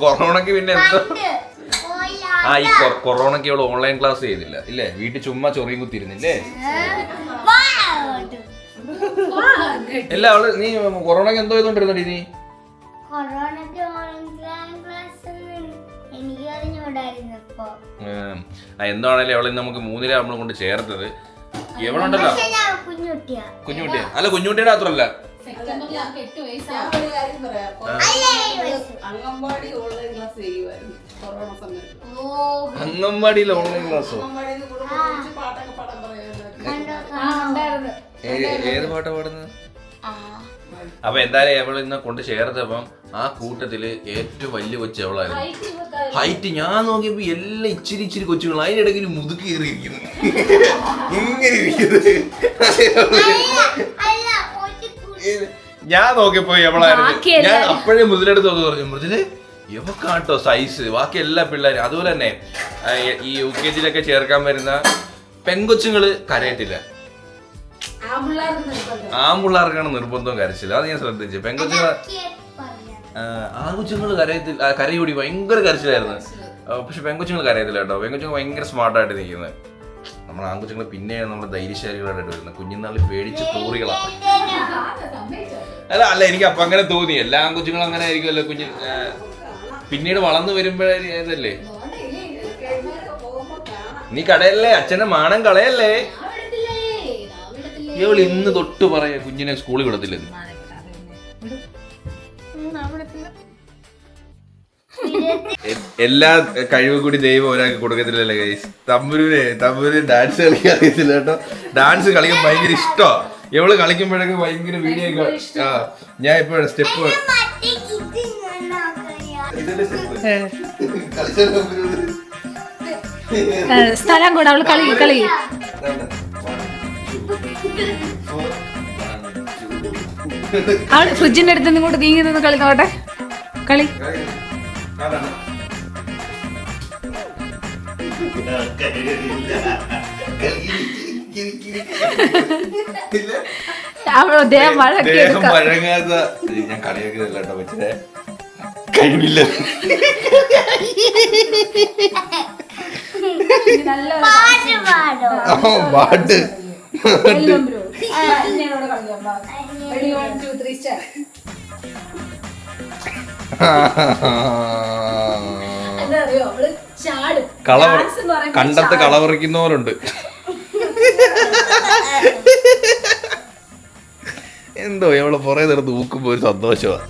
കൊറോണക്ക് പിന്നെ എന്താ? ഈ കൊറോണക്ക് അവള് ഓൺലൈൻ ക്ലാസ് ചെയ്തില്ല ഇല്ലേ? വീട്ടിൽ ചുമ്മാ ചൊറിയും കുത്തിരുന്നില്ലേ? അല്ല അവള് നീ കൊറോണക്ക് എന്തോ ചെയ്തോണ്ടിരുന്നടി നീ? എന്താണല്ലേ അവള് നമുക്ക് 3ാം നമ്മളെ കൊണ്ട് ചേർത്തത്. എവളുണ്ടല്ലോ കുഞ്ഞുകുട്ടിയാ. അല്ല കുഞ്ഞുകുട്ടിയുടെ മാത്രല്ല, അംഗൻവാടി ഓൺലൈൻ ക്ലാസ് ചെയ്യുമായിരുന്നു കൊറോണ സമയത്ത്. അംഗൻവാടിയിൽ ഓൺലൈൻ ക്ലാസ്സോ? ഏത് പാട്ടാ പാടുന്നത്? അപ്പൊ എന്തായാലും എവള് ഇന്ന് കൊണ്ട് ചേർത്തപ്പം ആ കൂട്ടത്തില് ഏറ്റവും വലിയ കൊച്ചു എവളായിരുന്നു. ഹൈറ്റ് ഞാൻ നോക്കിയപ്പോ എല്ലാം ഇച്ചിരി കൊച്ചുകൾ. അതിനിടയ്ക്ക് മുതുക്കി കയറിയിരിക്കുന്നു. ഇങ്ങനെ ഞാൻ നോക്കിയപ്പോ എവളായിരുന്നു. ഞാൻ അപ്പോഴേ മുതലെടുത്ത് നോക്കി പറഞ്ഞു മൃദുല് ഇവക്കാട്ടോ സൈസ്. ബാക്കി എല്ലാ പിള്ളേരും അതുപോലെ തന്നെ ഈ UKG ചേർക്കാൻ വരുന്ന പെങ്കൊച്ചുങ്ങള് കരയത്തില്ല. ആൺപിള്ളേർക്കാണ് നിർബന്ധവും കരച്ചില്ല. അത് ഞാൻ ശ്രദ്ധിച്ചു. പെങ്കൊച്ചുങ്ങള് ആൺകൊച്ചുങ്ങള് കരയൂടി ഭയങ്കര കരച്ചിലായിരുന്നു. പക്ഷെ പെങ്കൊച്ചുങ്ങൾ കരയത്തില്ല കേട്ടോ. പെങ്കൊച്ചുങ്ങൾ ഭയങ്കര സ്മാർട്ടായിട്ട് നിൽക്കുന്നത്. നമ്മൾ ആൺകൊച്ചുങ്ങൾ പിന്നെയാണ് നമ്മൾ ധൈര്യശാലികളായിട്ട് വരുന്നത്. കുഞ്ഞുനാളിൽ പേടിച്ച് തൂറികളാണ്. അല്ല എനിക്ക് അപ്പൊ അങ്ങനെ തോന്നി. എല്ലാ ആൺകൊച്ചുങ്ങളും അങ്ങനെ ആയിരിക്കുമല്ലോ. പിന്നീട് വളർന്നു വരുമ്പോഴേ ഇതല്ലേ. നീ കടയല്ലേ, അച്ഛന്റെ മാനം കളയല്ലേ. ഇവൾ ഇന്ന് തൊട്ട് പറയാ കുഞ്ഞിനെ സ്കൂളിൽ വിടത്തില്ലെന്ന്. എല്ലാ കഴിവും കൂടി ദൈവം ഒരാൾക്ക് കൊടുക്കത്തില്ലല്ലേ ഗൈസ്. തമ്പുരുന് ഡാൻസ് കളിക്കാൻ അറിയത്തില്ല കേട്ടോ. ഡാൻസ് കളിക്കാൻ ഭയങ്കര ഇഷ്ടമാണ്. എവള് കളിക്കുമ്പോഴൊക്കെ ഭയങ്കര വീഡിയോ ഞാൻ ഇപ്പൊ സ്റ്റെപ്പ് സ്ഥലം കൂടെ അവള് കളി അവള് ഫ്രിഡ്ജിന്റെ അടുത്ത് ഇങ്ങോട്ട് നീങ്ങി നിന്ന് കളിക്കോട്ടെ. കളി ദേഹം വഴങ്ങാത്ത ഞാൻ കളിയാക്കുന്നില്ല കേട്ടോ. പക്ഷേ കഴിവില്ല. പാട്ട് കണ്ടത്ത് കളവറിക്കുന്നവരുണ്ട്. എന്തോ എവളെ പുറകെ നിർത്ത് ഊക്കുമ്പോ ഒരു സന്തോഷമാണ്.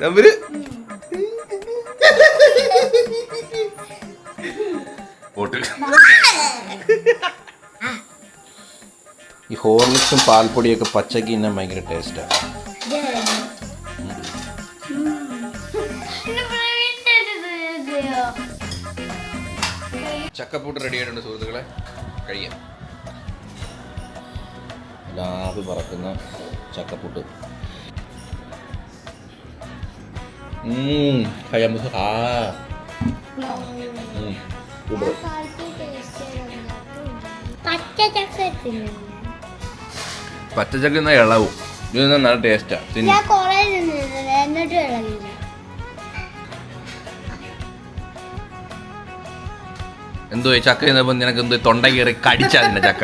തമ്പുരു ഈ ഹോർലിക്സും പാൽപ്പൊടിയൊക്കെ പച്ചക്ക് തന്നെ ഭയങ്കര ടേസ്റ്റാണ്. ചക്കപ്പൂട്ട് റെഡി ആയിട്ടുണ്ട് സുഹൃത്തുക്കളെ, കഴിയാം. ലാഭി പറക്കുന്ന ചക്കപ്പുട്ട്. കഴിയാൻ പച്ചച്ചക്ക എന്നാ ഇളവും, ഇത് നല്ല ടേസ്റ്റാ. ഞാൻ കൊറേ എന്നിട്ട് ഇളകില്ല. എന്തോ ചക്ക ചെന്നപ്പോ നിനക്ക് എന്തോ തൊണ്ട കയറി കടിച്ചാ അതിന്റെ ചക്ക.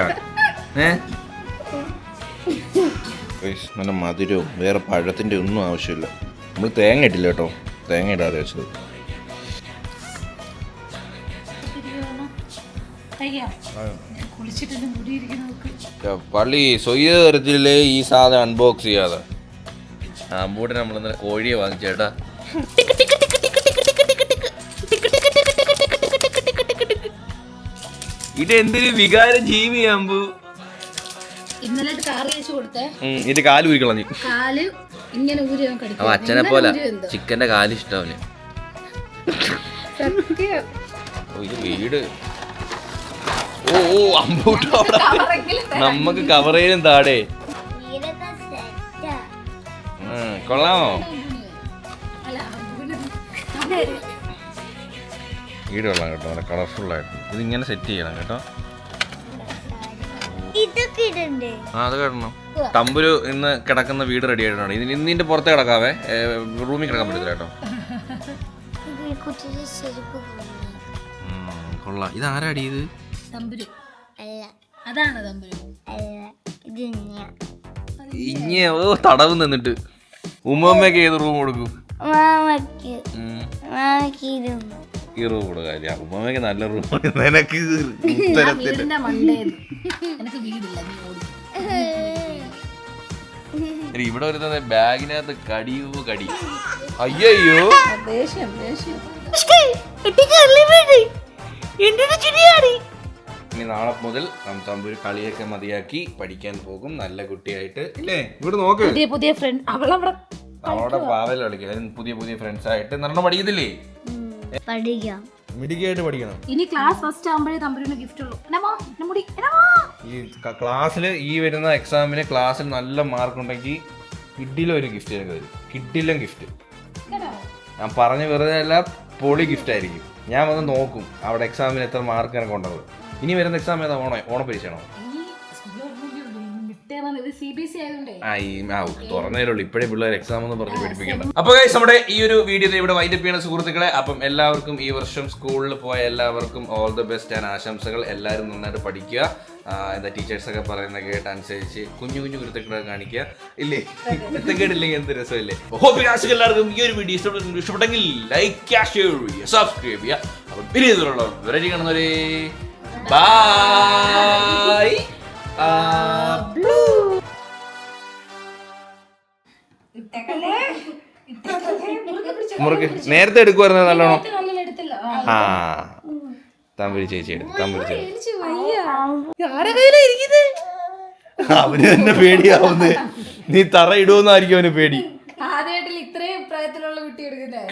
നല്ല മധുരവും വേറെ പഴത്തിൻ്റെ ഒന്നും ആവശ്യമില്ല. നമ്മൾ തേങ്ങ ഇട്ടില്ല കേട്ടോ, തേങ്ങ ഇടാതെ വെച്ചത്. പള്ളി സ്വയത്തിലെ ഈ സാധനം അൺബോക്സ് ചെയ്യാതെ അമ്പൂട്ടിന് നമ്മളിന്നലെ കോഴിയെ വാങ്ങിച്ചേട്ടാ. ഇതെന്തൊരു വികാര ജീവിയാമ്പു. ഇന്നലെ കാറി വെച്ച് കൊടുത്തേ, ഇതിന്റെ കാല് ഊരിക്കളഞ്ഞു. കാല് ഇങ്ങനെ ഊരി അവ അച്ഛനെ പോലെ ചിക്കന്റെ കാല് ഇഷ്ടാവില്ല. വീട് ഓ അമ്പൂട്ട് നമ്മക്ക് കവർ ചെയ്യാനും താടേ. കൊള്ളാമോ? വീട് കൊള്ളാം കേട്ടോ, നല്ല കളർഫുൾ ആയിട്ട്. ഇതിങ്ങനെ സെറ്റ് ചെയ്യണം കേട്ടോ. അത് കിടണം. തമ്പുരു ഇന്ന് കിടക്കുന്ന വീട് റെഡി ആയിട്ടാണ്. ഇന്നിന്റെ പുറത്ത് കിടക്കാവേ, റൂമിൽ കിടക്കാൻ പറ്റത്തില്ല കേട്ടോ. കൊള്ളാം. ഇത് ആരാടി? ഇത് അതാണ് തമ്പുരു. ഇങ്ങനെ തടവ് നിന്നിട്ട് ഉമ്മമ്മക്ക് ഏത് റൂം കൊടുക്കും? ഈ റൂം കൊടുക്കാ. ഉമ്മമ്മക്ക് നല്ല റൂം. നിനക്ക് ഇവിടെ വരുന്നത് ബാഗിനകത്ത് കടിയോ കടി. അയ്യോ ഇനി നാളെ മുതൽ തമ്പുരു കളിയൊക്കെ മതിയാക്കി പഠിക്കാൻ പോകും നല്ല കുട്ടിയായിട്ട്. ഇല്ലേ? ഇവിടെ നോക്ക്, പുതിയ ഫ്രണ്ട് അവളവിടെ പാവൽ കളിക്കും. പുതിയ പുതിയ ഫ്രണ്ട്സ് ആയിട്ട് നല്ലോണം പഠിക്കത്തില്ലേ? മിടുക്കിയായിട്ട് പഠിക്കണം. ഇനി ക്ലാസ് ഫസ്റ്റ് ആകുമ്പോഴേ തമ്പുരുവിന് ഗിഫ്റ്റ് ഉള്ളൂ. ഈ ക്ലാസ്സിൽ ഈ വരുന്ന എക്സാമിന് ക്ലാസ്സിൽ നല്ല മാർക്ക് ഉണ്ടെങ്കിൽ കിഡിലും ഒരു ഗിഫ്റ്റ് എനിക്ക് തരും. കിഡിലും ഗിഫ്റ്റ് ഞാൻ പറഞ്ഞ് വെറുതെ അല്ല, പൊളി ഗിഫ്റ്റ് ആയിരിക്കും. ഞാൻ വന്ന് നോക്കും അവിടെ എക്സാമിന് എത്ര മാർക്ക് എനിക്ക് ഉണ്ടത്. ഇനി വരുന്ന എക്സാം ഏതാ? ഓണപ്പരീക്ഷയാണോ? തുറന്നേരുള്ളൂ. ഇപ്പോഴേ പിള്ളേർ എക്സാം എന്ന് പറഞ്ഞ് പഠിപ്പിക്കേണ്ട. അപ്പോൾ ഗൈസ്, നമ്മുടെ ഈ ഒരു വീഡിയോ ഇവിടെ വൈൻഡപ്പ് ചെയ്യണ സുഹൃത്തുക്കളെ. അപ്പം എല്ലാവർക്കും ഈ വർഷം സ്കൂളിൽ പോയ എല്ലാവർക്കും ഓൾ ദ ബെസ്റ്റ് ആൻഡ് ആശംസകൾ. എല്ലാവരും നന്നായിട്ട് പഠിക്കുക. എന്താ ടീച്ചേഴ്സൊക്കെ പറയുന്ന കേട്ട് അനുസരിച്ച് കുഞ്ഞു കുഞ്ഞു കുരുത്തക്കേട് കാണിക്കുക. ഇല്ലേ? കുരുത്തക്കേടില്ലെങ്കിൽ എന്ത് രസമല്ലേ? എല്ലാവർക്കും ഈ ഒരു വീഡിയോ ഇഷ്ടപ്പെട്ടെങ്കിൽ ലൈക്ക് ചെയ്യുക, സബ്സ്ക്രൈബ് ചെയ്യുക. അപ്പം പിന്നെ ഇതിലുള്ള വെറൈറ്റി കാണുന്നവരെ ബൈ. മുറുക്ക് നേരത്തെ എടുക്കുമായിരുന്നു നല്ലോണം. ആ തമ്പുരി ചേച്ചി എടുത്തു. തമ്പുരി ചേച്ചി അവന് തന്നെ പേടിയാവുന്നേ. നീ തറ ഇടുമെന്നായിരിക്കും അവന് പേടി. ആദ്യമായിട്ടില്ല ഇത്രയും പ്രായത്തിലുള്ള കുട്ടി എടുക്കുന്നേ.